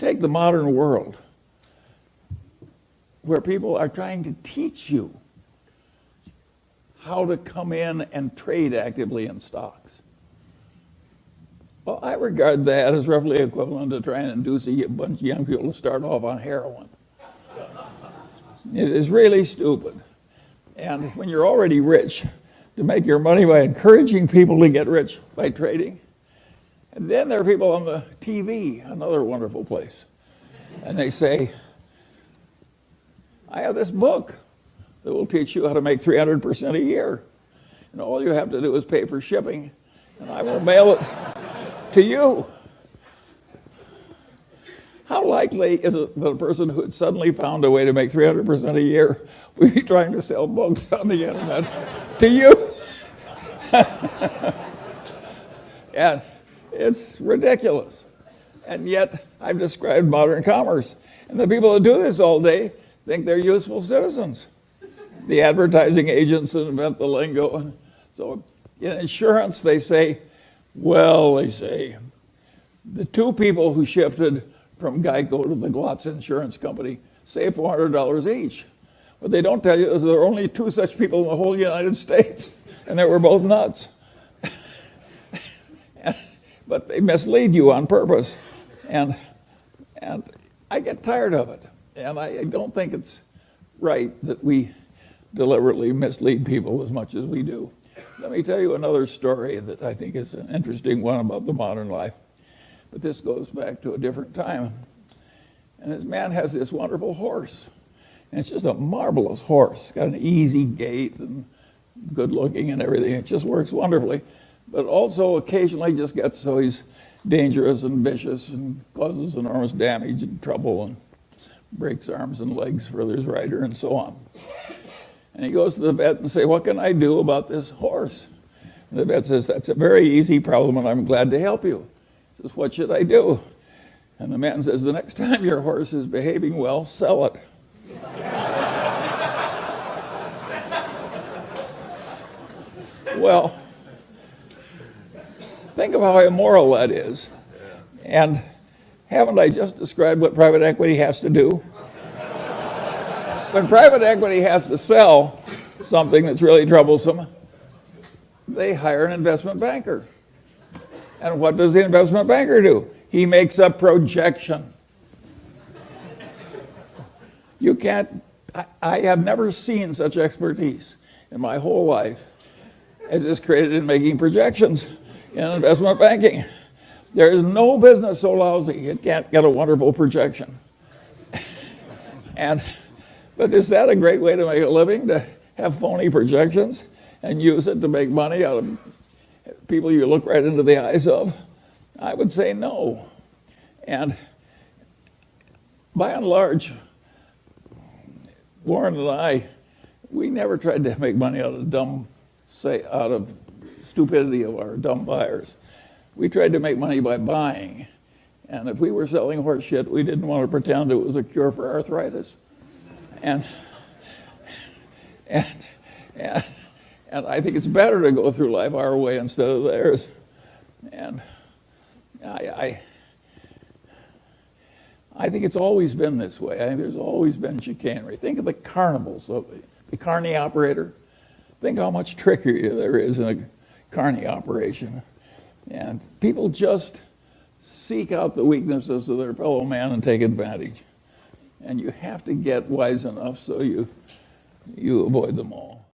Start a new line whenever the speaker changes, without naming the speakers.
take the modern world, where people are trying to teach you how to come in and trade actively in stocks. Well, I regard that as roughly equivalent to trying to induce a bunch of young people to start off on heroin. It is really stupid. And when you're already rich, to make your money by encouraging people to get rich by trading. And then there are people on the TV, another wonderful place. And they say, I have this book that will teach you how to make 300% a year. And all you have to do is pay for shipping, and I will mail it to you. How likely is it that a person who had suddenly found a way to make 300% a year would be trying to sell books on the internet to you? And it's ridiculous. And yet, I've described modern commerce. And the people who do this all day think they're useful citizens. The advertising agents that invent the lingo. And so in insurance, they say, the two people who shifted from Geico to the Glotz Insurance Company saved $400 each. What they don't tell you is there are only two such people in the whole United States, and they were both nuts. But they mislead you on purpose. And I get tired of it. And I don't think it's right that we deliberately mislead people as much as we do. Let me tell you another story that I think is an interesting one about the modern life. But this goes back to a different time. And this man has this wonderful horse. And it's just a marvelous horse. It's got an easy gait and good looking and everything. It just works wonderfully. But also occasionally just gets so he's dangerous and vicious and causes enormous damage and trouble and breaks arms and legs for his rider and so on. And he goes to the vet and says, what can I do about this horse? And the vet says, that's a very easy problem and I'm glad to help you. He says, what should I do? And the man says, the next time your horse is behaving well, sell it. Well, think of how immoral that is. And haven't I just described what private equity has to do? When private equity has to sell something that's really troublesome, they hire an investment banker. And what does the investment banker do? He makes a projection. You can't, I have never seen such expertise in my whole life as is created in making projections in investment banking. There is no business so lousy it can't get a wonderful projection. But is that a great way to make a living, to have phony projections and use it to make money out of people you look right into the eyes of? I would say no. And by and large, Warren and I, we never tried to make money out of stupidity of our dumb buyers. We tried to make money by buying. And if we were selling horse shit, we didn't want to pretend it was a cure for arthritis. And I think it's better to go through life our way instead of theirs. And I think it's always been this way. I think there's always been chicanery. Think of the carnivals, the carny operator. Think how much trickery there is in a carny operation. And people just seek out the weaknesses of their fellow man and take advantage. And you have to get wise enough so you avoid them all.